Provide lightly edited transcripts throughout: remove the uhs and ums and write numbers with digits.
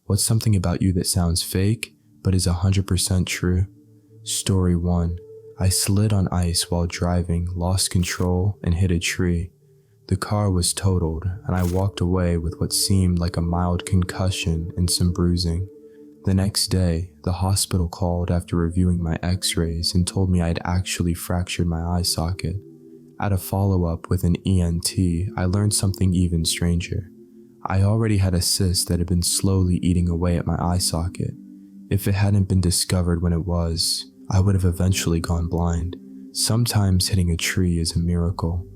What's something about you that sounds fake, but is 100% true? Story 1. I slid on ice while driving, lost control, and hit a tree. The car was totaled, and I walked away with what seemed like a mild concussion and some bruising. The next day, the hospital called after reviewing my x-rays and told me I'd actually fractured my eye socket. At a follow-up with an ENT, I learned something even stranger. I already had a cyst that had been slowly eating away at my eye socket. If it hadn't been discovered when it was, I would have eventually gone blind. Sometimes hitting a tree is a miracle.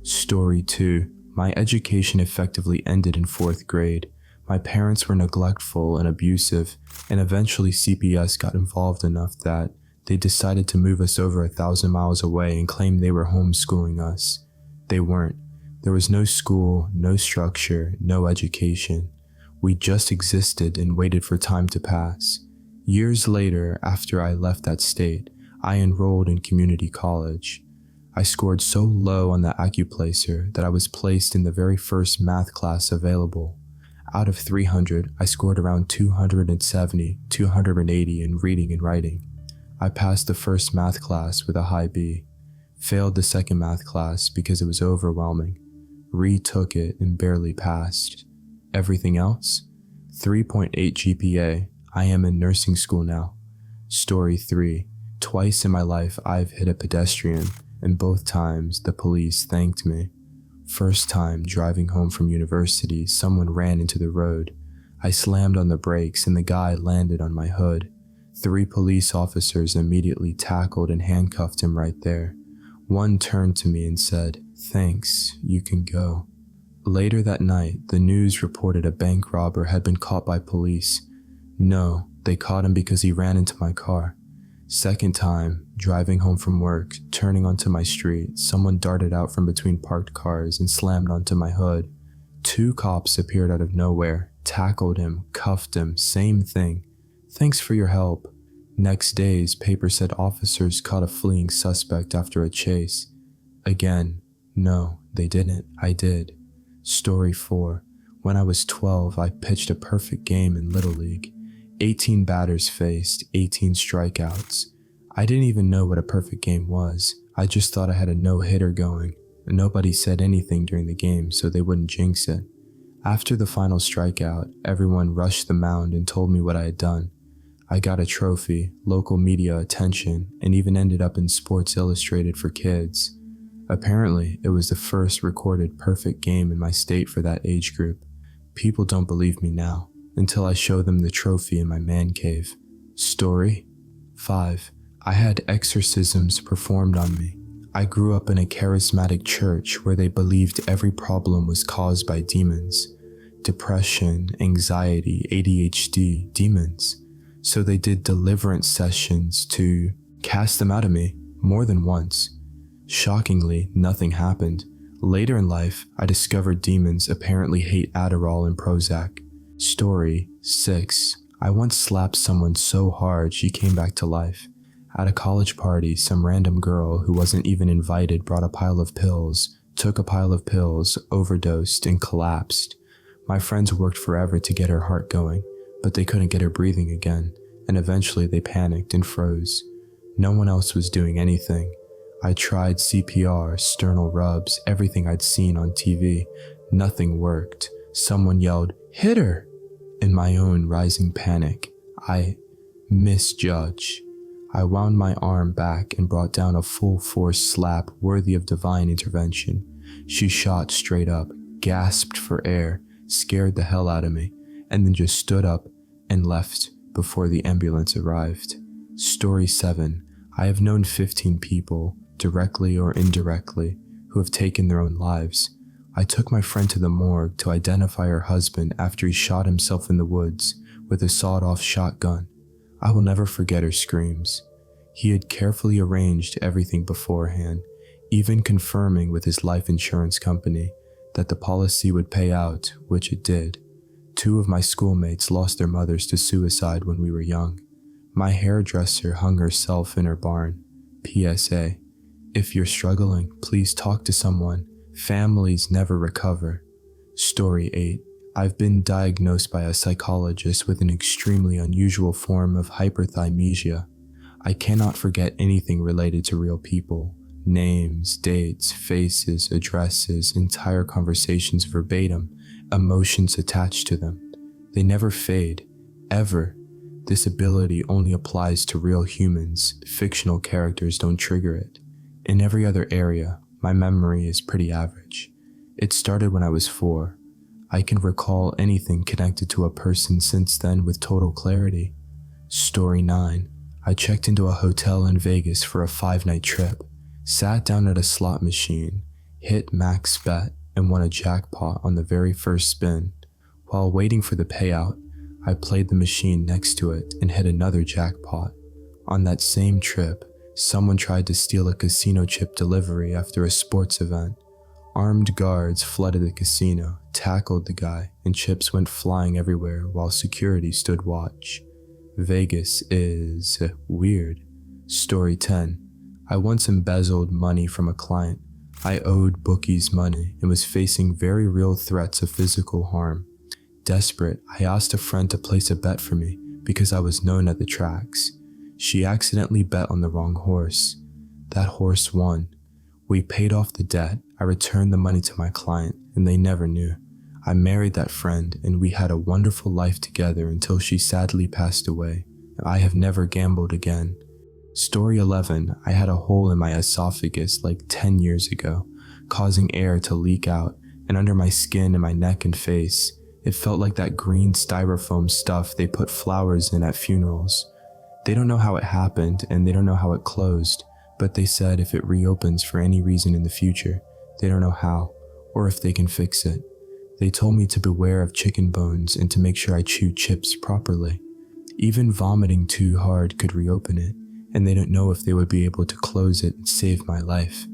Story 2. My education effectively ended in 4th grade. My parents were neglectful and abusive, and eventually CPS got involved enough that they decided to move us over 1,000 miles away and claimed they were homeschooling us. They weren't. There was no school, no structure, no education. We just existed and waited for time to pass. Years later, after I left that state, I enrolled in community college. I scored so low on the AccuPlacer that I was placed in the very first math class available. Out of 300, I scored around 270, 280 in reading and writing. I passed the first math class with a high B, failed the second math class because it was overwhelming, retook it and barely passed. Everything else? 3.8 GPA. I am in nursing school now. Story 3. Twice in my life I've hit a pedestrian, and both times the police thanked me. First time, driving home from university, someone ran into the road. I slammed on the brakes and the guy landed on my hood. 3 police officers immediately tackled and handcuffed him right there. One turned to me and said, "Thanks, you can go." Later that night, the news reported a bank robber had been caught by police. No, they caught him because he ran into my car. Second time, driving home from work, turning onto my street, someone darted out from between parked cars and slammed onto my hood. 2 cops appeared out of nowhere, tackled him, cuffed him, same thing. "Thanks for your help." Next day's paper said officers caught a fleeing suspect after a chase. Again, no, they didn't. I did. Story 4. When I was 12, I pitched a perfect game in Little League. 18 batters faced, 18 strikeouts. I didn't even know what a perfect game was. I just thought I had a no-hitter going. Nobody said anything during the game, so they wouldn't jinx it. After the final strikeout, everyone rushed the mound and told me what I had done. I got a trophy, local media attention, and even ended up in Sports Illustrated for kids. Apparently, it was the first recorded perfect game in my state for that age group. People don't believe me now, until I show them the trophy in my man cave. Story 5. I had exorcisms performed on me. I grew up in a charismatic church where they believed every problem was caused by demons. Depression, anxiety, ADHD, demons. So they did deliverance sessions to cast them out of me more than once. Shockingly, nothing happened. Later in life, I discovered demons apparently hate Adderall and Prozac. Story 6. I once slapped someone so hard she came back to life. At a college party, some random girl who wasn't even invited brought a pile of pills, took a pile of pills, overdosed, and collapsed. My friends worked forever to get her heart going, but they couldn't get her breathing again, and eventually they panicked and froze. No one else was doing anything. I tried CPR, sternal rubs, everything I'd seen on TV. Nothing worked. Someone yelled, "Hit her!" In my own rising panic, I misjudged. I wound my arm back and brought down a full-force slap worthy of divine intervention. She shot straight up, gasped for air, scared the hell out of me, and then just stood up and left before the ambulance arrived. Story 7. I have known 15 people, directly or indirectly, who have taken their own lives. I took my friend to the morgue to identify her husband after he shot himself in the woods with a sawed-off shotgun. I will never forget her screams. He had carefully arranged everything beforehand, even confirming with his life insurance company that the policy would pay out, which it did. 2 of my schoolmates lost their mothers to suicide when we were young. My hairdresser hung herself in her barn. PSA: if you're struggling, please talk to someone. Families never recover. Story 8. I've been diagnosed by a psychologist with an extremely unusual form of hyperthymesia. I cannot forget anything related to real people. Names, dates, faces, addresses, entire conversations verbatim, emotions attached to them. They never fade, ever. This ability only applies to real humans. Fictional characters don't trigger it. In every other area, my memory is pretty average. It started when I was 4. I can recall anything connected to a person since then with total clarity. Story 9. I checked into a hotel in Vegas for a 5-night trip, sat down at a slot machine, hit max bet, and won a jackpot on the very first spin. While waiting for the payout, I played the machine next to it and hit another jackpot. On that same trip, someone tried to steal a casino chip delivery after a sports event. Armed guards flooded the casino, tackled the guy, and chips went flying everywhere while security stood watch. Vegas is weird. Story 10. I once embezzled money from a client. I owed bookies money and was facing very real threats of physical harm. Desperate, I asked a friend to place a bet for me because I was known at the tracks. She accidentally bet on the wrong horse. That horse won. We paid off the debt. I returned the money to my client, and they never knew. I married that friend, and we had a wonderful life together until she sadly passed away. I have never gambled again. Story 11. I had a hole in my esophagus like 10 years ago, causing air to leak out, and under my skin and my neck and face, it felt like that green styrofoam stuff they put flowers in at funerals. They don't know how it happened, and they don't know how it closed, but they said if it reopens for any reason in the future, they don't know how, or if they can fix it. They told me to beware of chicken bones and to make sure I chew chips properly. Even vomiting too hard could reopen it, and they don't know if they would be able to close it and save my life.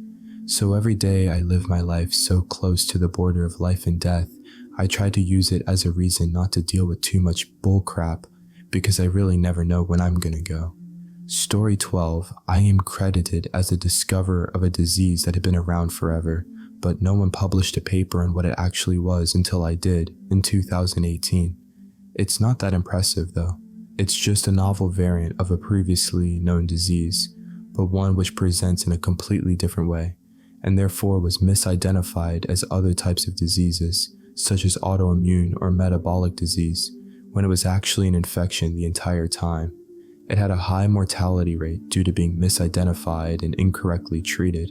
So every day I live my life so close to the border of life and death, I try to use it as a reason not to deal with too much bullcrap, because I really never know when I'm gonna go. Story 12. I am credited as the discoverer of a disease that had been around forever, but no one published a paper on what it actually was until I did, in 2018. It's not that impressive though. It's just a novel variant of a previously known disease, but one which presents in a completely different way, and therefore was misidentified as other types of diseases, such as autoimmune or metabolic disease, when it was actually an infection the entire time. It had a high mortality rate due to being misidentified and incorrectly treated,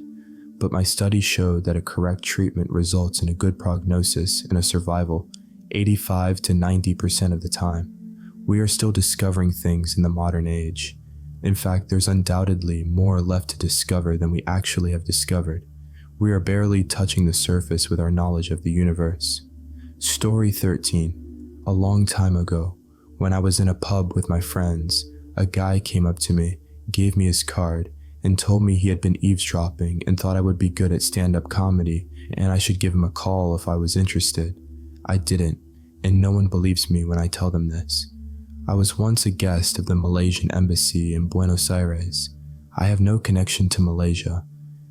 but my study showed that a correct treatment results in a good prognosis and a survival 85 to 90% of the time. We are still discovering things in the modern age. In fact, there's undoubtedly more left to discover than we actually have discovered. We are barely touching the surface with our knowledge of the universe. Story 13. A long time ago, when I was in a pub with my friends, a guy came up to me, gave me his card, and told me he had been eavesdropping and thought I would be good at stand-up comedy and I should give him a call if I was interested. I didn't, and no one believes me when I tell them this. I was once a guest of the Malaysian embassy in Buenos Aires. I have no connection to Malaysia.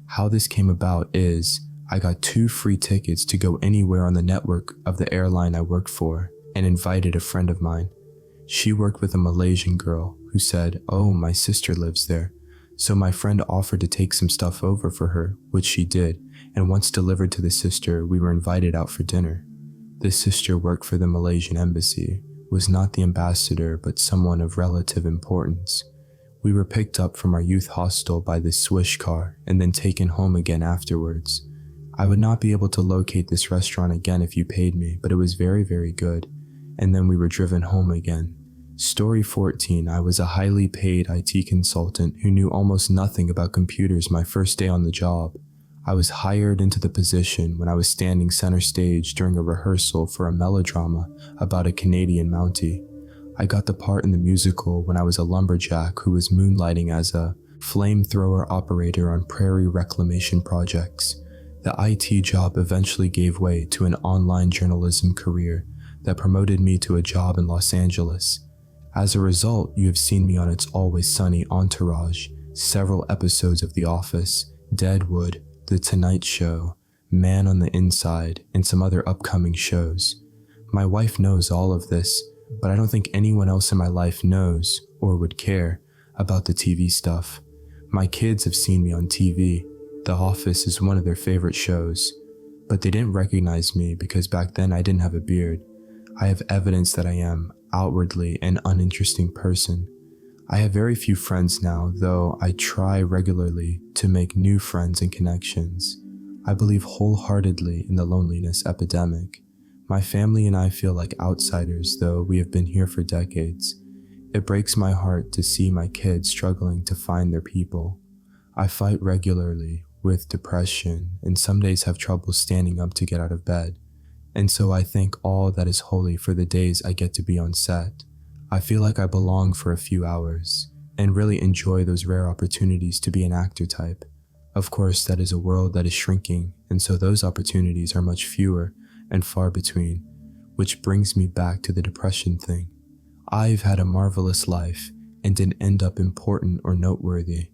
How this came about is, I got 2 free tickets to go anywhere on the network of the airline I worked for and invited a friend of mine. She worked with a Malaysian girl who said, "Oh, my sister lives there." So my friend offered to take some stuff over for her, which she did, and once delivered to the sister, we were invited out for dinner. This sister worked for the Malaysian embassy, was not the ambassador but someone of relative importance. We were picked up from our youth hostel by this Swish car and then taken home again afterwards. I would not be able to locate this restaurant again if you paid me, but it was very, very good. And then we were driven home again. Story 14. I was a highly paid IT consultant who knew almost nothing about computers my first day on the job. I was hired into the position when I was standing center stage during a rehearsal for a melodrama about a Canadian Mountie. I got the part in the musical when I was a lumberjack who was moonlighting as a flamethrower operator on prairie reclamation projects. The IT job eventually gave way to an online journalism career that promoted me to a job in Los Angeles. As a result, you have seen me on It's Always Sunny Entourage, several episodes of The Office, Deadwood, The Tonight Show, Man on the Inside, and some other upcoming shows. My wife knows all of this, but I don't think anyone else in my life knows or would care about the TV stuff. My kids have seen me on TV. The Office is one of their favorite shows, but they didn't recognize me because back then I didn't have a beard. I have evidence that I am outwardly an uninteresting person. I have very few friends now, though I try regularly to make new friends and connections. I believe wholeheartedly in the loneliness epidemic. My family and I feel like outsiders, though we have been here for decades. It breaks my heart to see my kids struggling to find their people. I fight regularly with depression and some days have trouble standing up to get out of bed. And so I thank all that is holy for the days I get to be on set. I feel like I belong for a few hours and really enjoy those rare opportunities to be an actor type. Of course, that is a world that is shrinking, and so those opportunities are much fewer and far between, which brings me back to the depression thing. I've had a marvelous life and didn't end up important or noteworthy.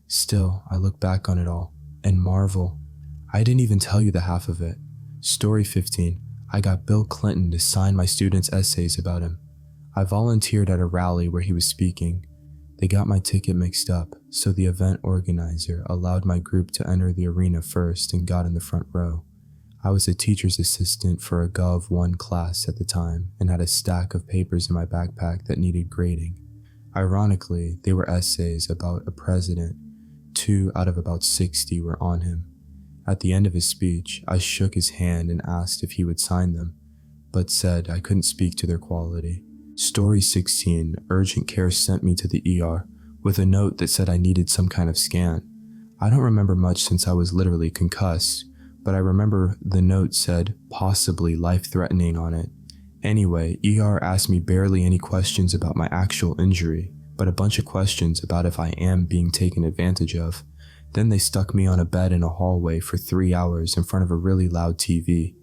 Still, I look back on it all and marvel. I didn't even tell you the half of it. Story 15. I got Bill Clinton to sign my students' essays about him. I volunteered at a rally where he was speaking. They got my ticket mixed up, so the event organizer allowed my group to enter the arena first and got in the front row. I was a teacher's assistant for a Gov 1 class at the time and had a stack of papers in my backpack that needed grading. Ironically, they were essays about a president. 2 out of about 60 were on him. At the end of his speech, I shook his hand and asked if he would sign them, but said I couldn't speak to their quality. Story 16, urgent care sent me to the ER with a note that said I needed some kind of scan. I don't remember much since I was literally concussed, but I remember the note said possibly life-threatening on it. Anyway, ER asked me barely any questions about my actual injury, but a bunch of questions about if I am being taken advantage of. Then they stuck me on a bed in a hallway for 3 hours in front of a really loud TV.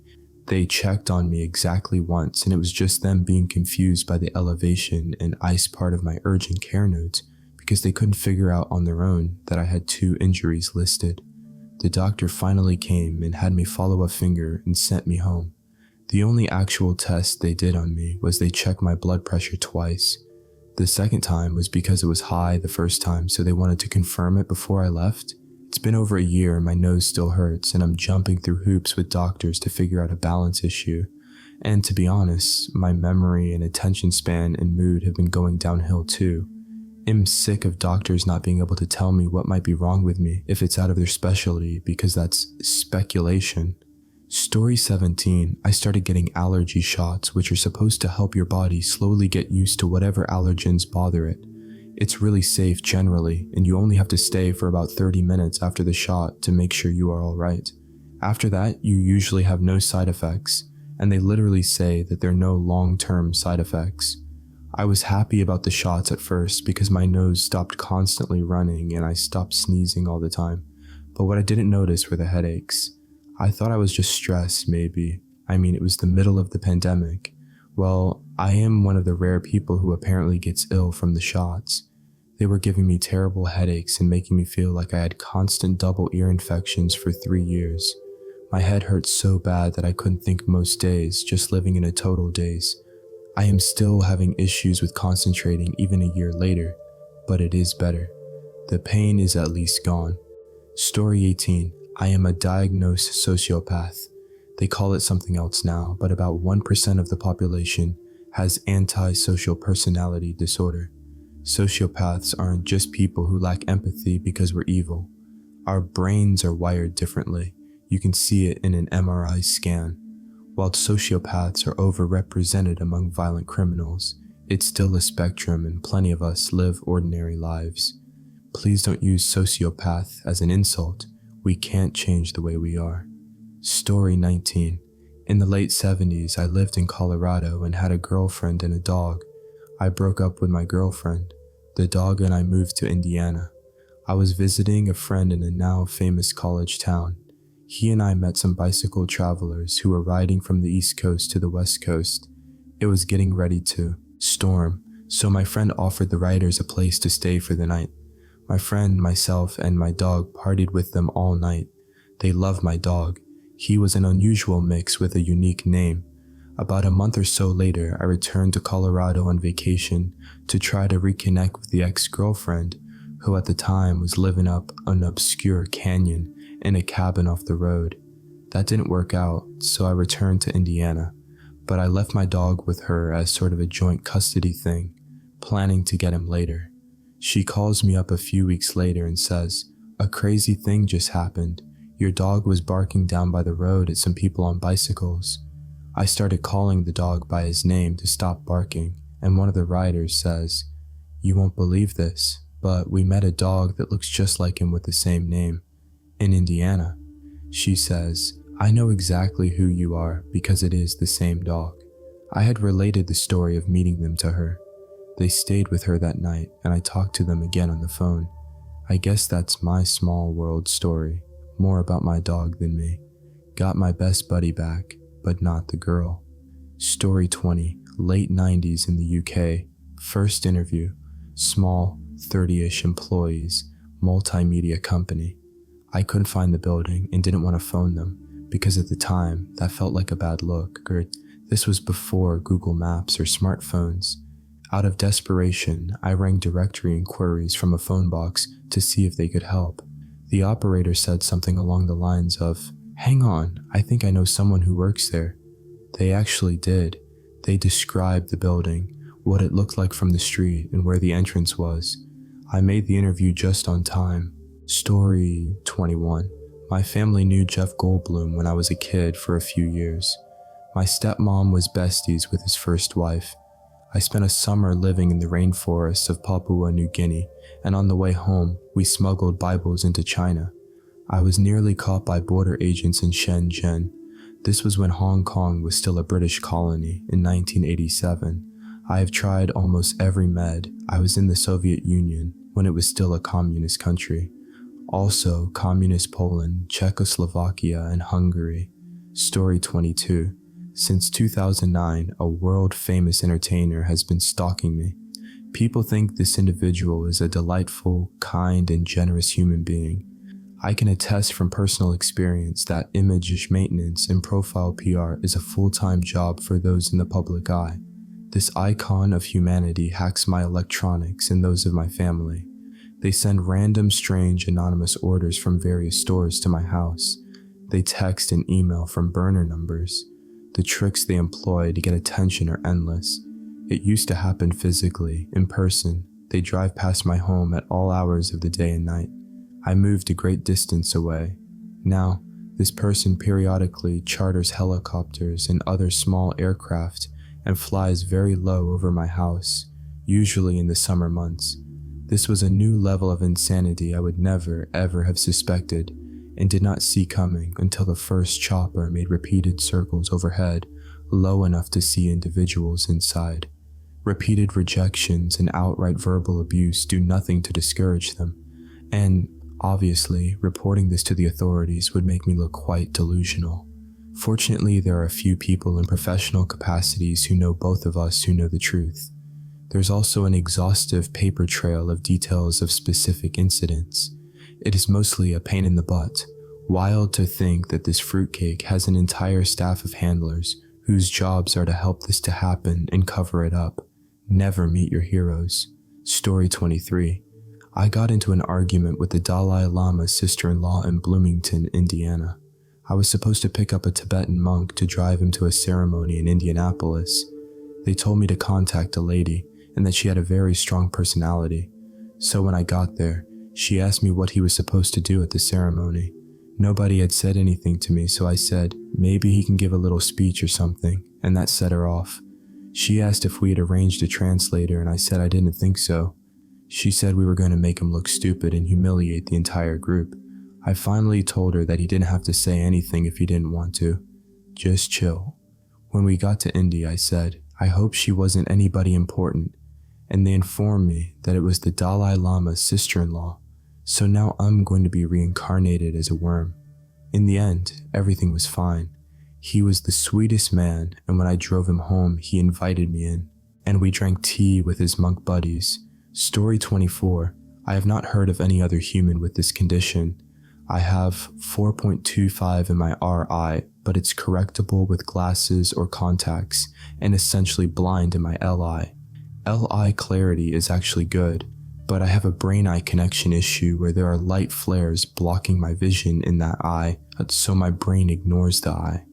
They checked on me exactly once, and it was just them being confused by the elevation and ice part of my urgent care notes because they couldn't figure out on their own that I had 2 injuries listed. The doctor finally came and had me follow a finger and sent me home. The only actual test they did on me was they checked my blood pressure twice. The second time was because it was high the first time, so they wanted to confirm it before I left. It's been over a year and my nose still hurts, and I'm jumping through hoops with doctors to figure out a balance issue. And to be honest, my memory and attention span and mood have been going downhill too. I'm sick of doctors not being able to tell me what might be wrong with me if it's out of their specialty, because that's speculation. Story 17, I started getting allergy shots, which are supposed to help your body slowly get used to whatever allergens bother it. It's really safe generally, and you only have to stay for about 30 minutes after the shot to make sure you are alright. After that, you usually have no side effects, and they literally say that there are no long-term side effects. I was happy about the shots at first because my nose stopped constantly running and I stopped sneezing all the time, but what I didn't notice were the headaches. I thought I was just stressed, maybe. I mean, it was the middle of the pandemic. Well, I am one of the rare people who apparently gets ill from the shots. They were giving me terrible headaches and making me feel like I had constant double ear infections for 3 years. My head hurt so bad that I couldn't think most days, just living in a total daze. I am still having issues with concentrating even a year later, but it is better. The pain is at least gone. Story 18. I am a diagnosed sociopath. They call it something else now, but about 1% of the population has antisocial personality disorder. Sociopaths aren't just people who lack empathy because we're evil. Our brains are wired differently. You can see it in an MRI scan. While sociopaths are overrepresented among violent criminals, it's still a spectrum and plenty of us live ordinary lives. Please don't use sociopath as an insult. We can't change the way we are. Story 19. In the late 70s, I lived in Colorado and had a girlfriend and a dog. I broke up with my girlfriend. The dog and I moved to Indiana. I was visiting a friend in a now famous college town. He and I met some bicycle travelers who were riding from the East Coast to the West Coast. It was getting ready to storm, so my friend offered the riders a place to stay for the night. My friend, myself, and my dog partied with them all night. They loved my dog. He was an unusual mix with a unique name. About a month or so later, I returned to Colorado on vacation to try to reconnect with the ex-girlfriend, who at the time was living up an obscure canyon in a cabin off the road. That didn't work out, so I returned to Indiana, but I left my dog with her as sort of a joint custody thing, planning to get him later. She calls me up a few weeks later and says, "A crazy thing just happened. Your dog was barking down by the road at some people on bicycles." I started calling the dog by his name to stop barking, and one of the riders says, "You won't believe this, but we met a dog that looks just like him with the same name in Indiana." She says, "I know exactly who you are because it is the same dog." I had related the story of meeting them to her. They stayed with her that night, and I talked to them again on the phone. I guess that's my small world story, more about my dog than me. Got my best buddy back, but not the girl. Story 20, late 90s in the UK. First interview, small, 30-ish employees, multimedia company. I couldn't find the building and didn't want to phone them because at the time that felt like a bad look, or this was before Google Maps or smartphones. Out of desperation, I rang directory inquiries from a phone box to see if they could help. The operator said something along the lines of, "Hang on, I think I know someone who works there." They actually did. They described the building, what it looked like from the street, and where the entrance was. I made the interview just on time. Story 21. My family knew Jeff Goldblum when I was a kid for a few years. My stepmom was besties with his first wife. I spent a summer living in the rainforests of Papua New Guinea, and on the way home, we smuggled Bibles into China. I was nearly caught by border agents in Shenzhen. This was when Hong Kong was still a British colony in 1987. I have tried almost every med. I was in the Soviet Union when it was still a communist country. Also, communist Poland, Czechoslovakia, and Hungary. Story 22. Since 2009, a world-famous entertainer has been stalking me. People think this individual is a delightful, kind, and generous human being. I can attest from personal experience that image maintenance and profile PR is a full-time job for those in the public eye. This icon of humanity hacks my electronics and those of my family. They send random, strange, anonymous orders from various stores to my house. They text and email from burner numbers. The tricks they employ to get attention are endless. It used to happen physically, in person. They drive past my home at all hours of the day and night. I moved a great distance away. Now, this person periodically charters helicopters and other small aircraft and flies very low over my house, usually in the summer months. This was a new level of insanity I would never, ever have suspected and did not see coming until the first chopper made repeated circles overhead, low enough to see individuals inside. Repeated rejections and outright verbal abuse do nothing to discourage them, and obviously, reporting this to the authorities would make me look quite delusional. Fortunately, there are a few people in professional capacities who know both of us who know the truth. There's also an exhaustive paper trail of details of specific incidents. It is mostly a pain in the butt. Wild to think that this fruitcake has an entire staff of handlers whose jobs are to help this to happen and cover it up. Never meet your heroes. Story 23. I got into an argument with the Dalai Lama's sister-in-law in Bloomington, Indiana. I was supposed to pick up a Tibetan monk to drive him to a ceremony in Indianapolis. They told me to contact a lady and that she had a very strong personality. So when I got there, she asked me what he was supposed to do at the ceremony. Nobody had said anything to me, so I said, maybe he can give a little speech or something, and that set her off. She asked if we had arranged a translator, and I said I didn't think so. She said we were going to make him look stupid and humiliate the entire group. I finally told her that he didn't have to say anything if he didn't want to. Just chill. When we got to Indy, I said, I hope she wasn't anybody important, and they informed me that it was the Dalai Lama's sister-in-law. So now I'm going to be reincarnated as a worm. In the end, everything was fine. He was the sweetest man, and when I drove him home, he invited me in, and we drank tea with his monk buddies. Story 24. I have not heard of any other human with this condition. I have 4.25 in my RI, but it's correctable with glasses or contacts and essentially blind in my LI. LI clarity is actually good, but I have a brain-eye connection issue where there are light flares blocking my vision in that eye, so my brain ignores the eye.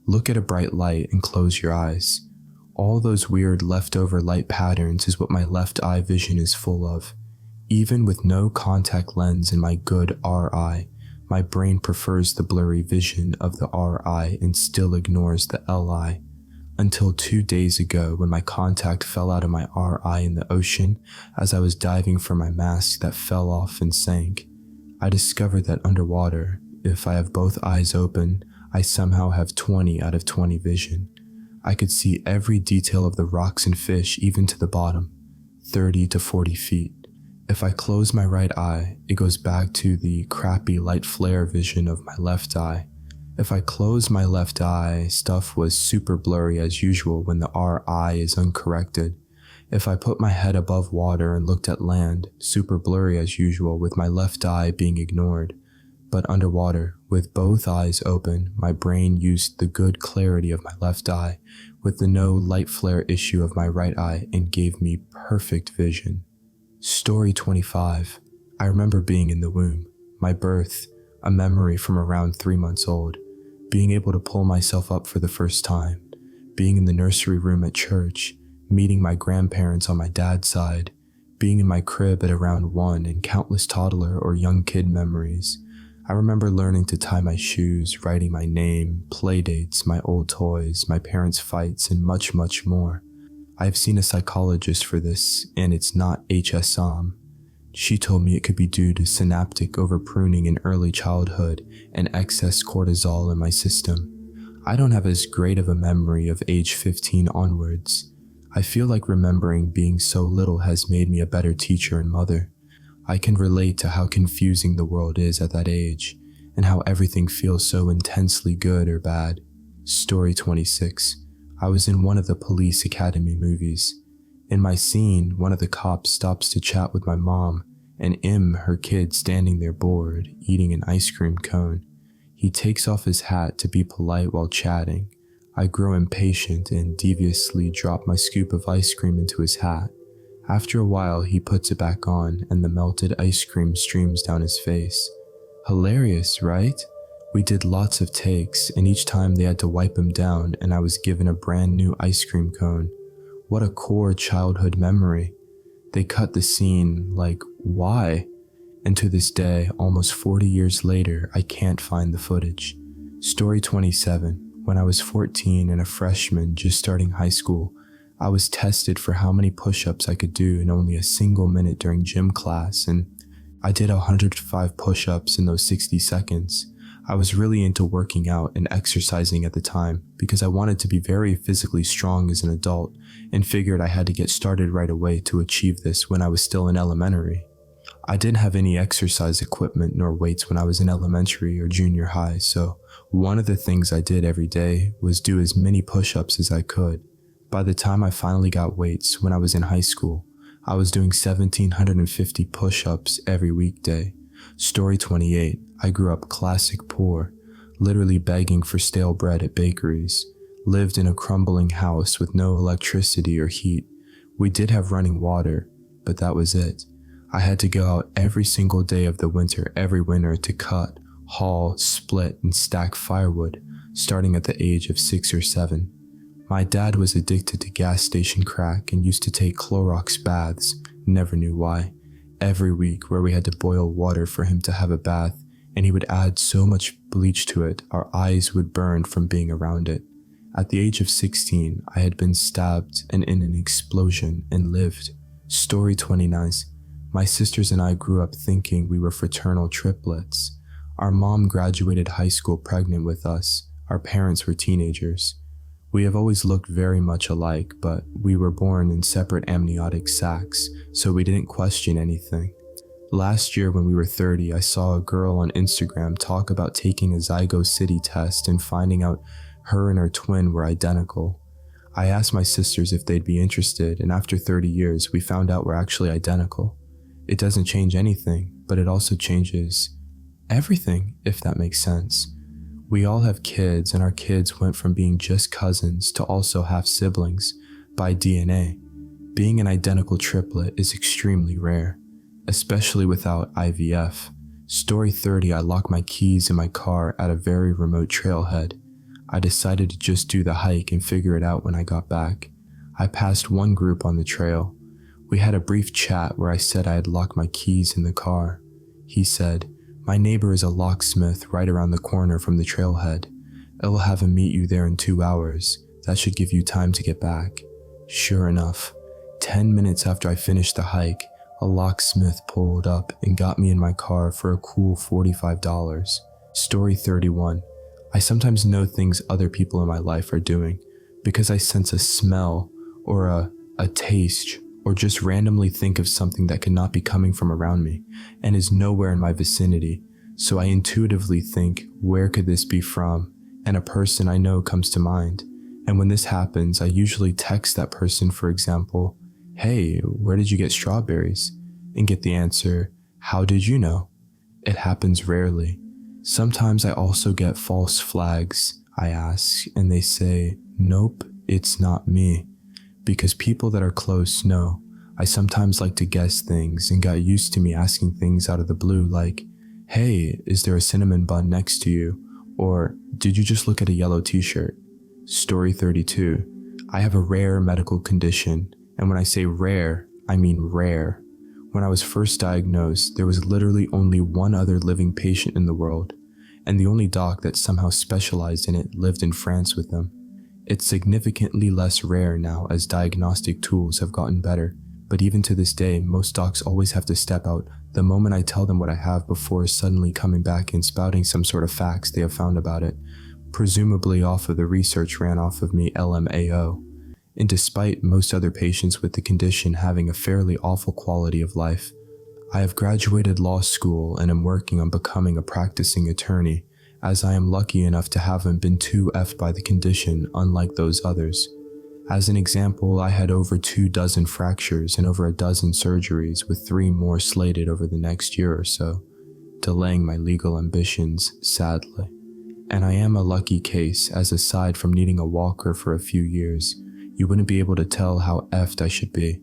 Look at a bright light and close your eyes. All those weird leftover light patterns is what my left eye vision is full of. Even with no contact lens in my good RI, my brain prefers the blurry vision of the RI and still ignores the LI. Until 2 days ago when my contact fell out of my RI in the ocean as I was diving for my mask that fell off and sank. I discovered that underwater, if I have both eyes open, I somehow have 20 out of 20 vision. I could see every detail of the rocks and fish even to the bottom, 30 to 40 feet. If I close my right eye, it goes back to the crappy light flare vision of my left eye. If I close my left eye, stuff was super blurry as usual when the RI is uncorrected. If I put my head above water and looked at land, super blurry as usual with my left eye being ignored. But underwater, with both eyes open, my brain used the good clarity of my left eye with the no light flare issue of my right eye and gave me perfect vision. Story 25. I remember being in the womb, my birth, a memory from around 3 months old, being able to pull myself up for the first time, being in the nursery room at church, meeting my grandparents on my dad's side, being in my crib at around 1 and countless toddler or young kid memories. I remember learning to tie my shoes, writing my name, play dates, my old toys, my parents' fights, and much, much more. I've seen a psychologist for this, and it's not HSM. She told me it could be due to synaptic overpruning in early childhood and excess cortisol in my system. I don't have as great of a memory of age 15 onwards. I feel like remembering being so little has made me a better teacher and mother. I can relate to how confusing the world is at that age, and how everything feels so intensely good or bad. Story 26. I was in one of the Police Academy movies. In my scene, one of the cops stops to chat with my mom, and her kid, standing there bored, eating an ice cream cone. He takes off his hat to be polite while chatting. I grow impatient and deviously drop my scoop of ice cream into his hat. After a while, he puts it back on, and the melted ice cream streams down his face. Hilarious, right? We did lots of takes, and each time they had to wipe him down, and I was given a brand new ice cream cone. What a core childhood memory. They cut the scene, like, why? And to this day, almost 40 years later, I can't find the footage. Story 27. When I was 14 and a freshman just starting high school, I was tested for how many push-ups I could do in only a single minute during gym class, and I did 105 push-ups in those 60 seconds. I was really into working out and exercising at the time because I wanted to be very physically strong as an adult and figured I had to get started right away to achieve this when I was still in elementary. I didn't have any exercise equipment nor weights when I was in elementary or junior high, so one of the things I did every day was do as many push-ups as I could. By the time I finally got weights when I was in high school, I was doing 1,750 push-ups every weekday. Story 28. I grew up classic poor, literally begging for stale bread at bakeries, lived in a crumbling house with no electricity or heat. We did have running water, but that was it. I had to go out every single day of the winter every winter to cut, haul, split, and stack firewood, starting at the age of 6 or 7. My dad was addicted to gas station crack and used to take Clorox baths, never knew why, every week, where we had to boil water for him to have a bath, and he would add so much bleach to it our eyes would burn from being around it. At the age of 16, I had been stabbed and in an explosion and lived. Story 29. My sisters and I grew up thinking we were fraternal triplets. Our mom graduated high school pregnant with us. Our parents were teenagers. We have always looked very much alike, but we were born in separate amniotic sacs, so we didn't question anything. Last year when we were 30, I saw a girl on Instagram talk about taking a zygosity test and finding out her and her twin were identical. I asked my sisters if they'd be interested, and after 30 years, we found out we're actually identical. It doesn't change anything, but it also changes everything, if that makes sense. We all have kids, and our kids went from being just cousins to also half siblings by DNA. Being an identical triplet is extremely rare, especially without IVF. Story 30, I locked my keys in my car at a very remote trailhead. I decided to just do the hike and figure it out when I got back. I passed one group on the trail. We had a brief chat where I said I had locked my keys in the car. He said, "My neighbor is a locksmith right around the corner from the trailhead. I'll have him meet you there in 2 hours. That should give you time to get back." Sure enough, 10 minutes after I finished the hike, a locksmith pulled up and got me in my car for a cool $45. Story 31. I sometimes know things other people in my life are doing because I sense a smell or a taste, or just randomly think of something that could not be coming from around me and is nowhere in my vicinity. So I intuitively think, where could this be from? And a person I know comes to mind. And when this happens, I usually text that person, for example, "Hey, where did you get strawberries?" and get the answer, "How did you know?" It happens rarely. Sometimes I also get false flags. I ask, and they say, "Nope, it's not me." Because people that are close know. I sometimes like to guess things and got used to me asking things out of the blue like, "Hey, is there a cinnamon bun next to you?" Or, "Did you just look at a yellow t-shirt?" Story 32. I have a rare medical condition, and when I say rare, I mean rare. When I was first diagnosed, there was literally only one other living patient in the world, and the only doc that somehow specialized in it lived in France with them. It's significantly less rare now as diagnostic tools have gotten better, but even to this day, most docs always have to step out the moment I tell them what I have before suddenly coming back and spouting some sort of facts they have found about it, presumably off of the research ran off of me LMAO. And despite most other patients with the condition having a fairly awful quality of life, I have graduated law school and am working on becoming a practicing attorney, as I am lucky enough to haven't been too effed by the condition unlike those others. As an example, I had over 24 fractures and over a dozen surgeries, with 3 more slated over the next year or so, delaying my legal ambitions, sadly. And I am a lucky case, as aside from needing a walker for a few years, you wouldn't be able to tell how effed I should be.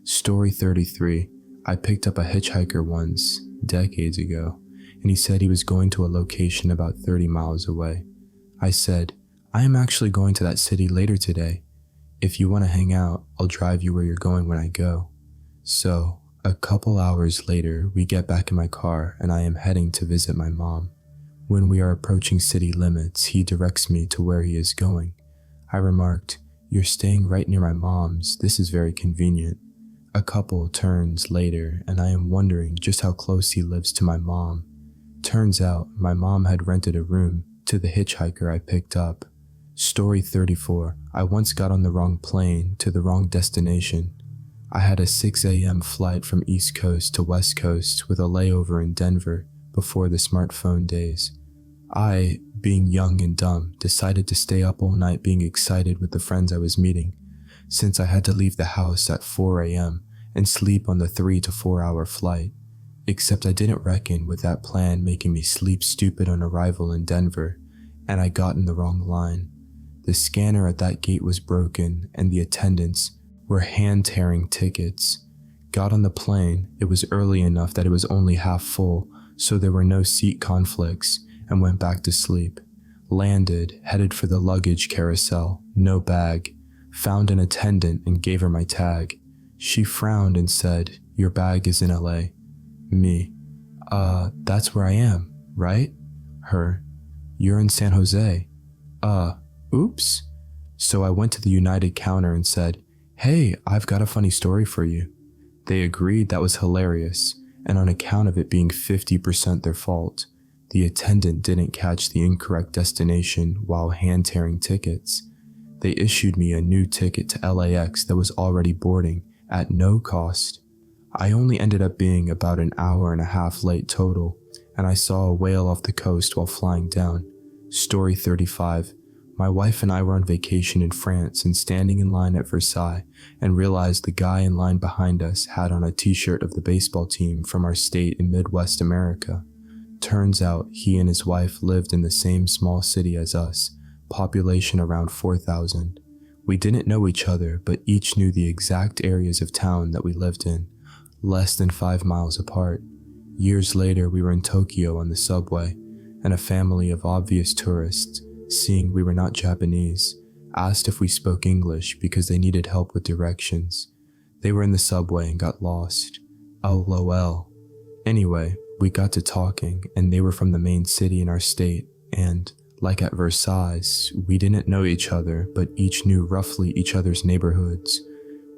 Story 33. I picked up a hitchhiker once, decades ago, and he said he was going to a location about 30 miles away. I said, "I am actually going to that city later today. If you want to hang out, I'll drive you where you're going when I go." So, a couple hours later, we get back in my car and I am heading to visit my mom. When we are approaching city limits, he directs me to where he is going. I remarked, "You're staying right near my mom's. This is very convenient." A couple turns later and I am wondering just how close he lives to my mom. Turns out my mom had rented a room to the hitchhiker I picked up. Story 34. I once got on the wrong plane to the wrong destination. I had a 6 a.m. flight from East Coast to West Coast with a layover in Denver before the smartphone days. I, being young and dumb, decided to stay up all night being excited with the friends I was meeting, since I had to leave the house at 4 a.m. and sleep on the 3 to 4 hour flight. Except I didn't reckon with that plan making me sleep stupid on arrival in Denver, and I got in the wrong line. The scanner at that gate was broken, and the attendants were hand-tearing tickets. Got on the plane, it was early enough that it was only half full, so there were no seat conflicts, and went back to sleep. Landed, headed for the luggage carousel, no bag. Found an attendant and gave her my tag. She frowned and said, "Your bag is in LA. Me, that's where I am, right? Her, "You're in San Jose. Oops." So I went to the United counter and said, "Hey, I've got a funny story for you." They agreed that was hilarious, and on account of it being 50% their fault, the attendant didn't catch the incorrect destination while hand-tearing tickets. They issued me a new ticket to LAX that was already boarding at no cost. I only ended up being about an hour and a half late total, and I saw a whale off the coast while flying down. Story 35. My wife and I were on vacation in France and standing in line at Versailles and realized the guy in line behind us had on a t-shirt of the baseball team from our state in Midwest America. Turns out he and his wife lived in the same small city as us, population around 4,000. We didn't know each other, but each knew the exact areas of town that we lived in, less than 5 miles apart. Years later, we were in Tokyo on the subway, and a family of obvious tourists, seeing we were not Japanese, asked if we spoke English because they needed help with directions. They were in the subway and got lost. LOL. Anyway, we got to talking, and they were from the main city in our state, and, like at Versailles, we didn't know each other, but each knew roughly each other's neighborhoods.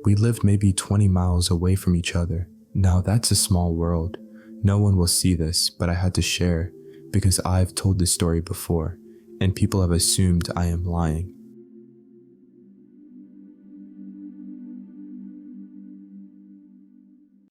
We lived maybe 20 miles away from each other. Now that's a small world. No one will see this, but I had to share, because I've told this story before, and people have assumed I am lying.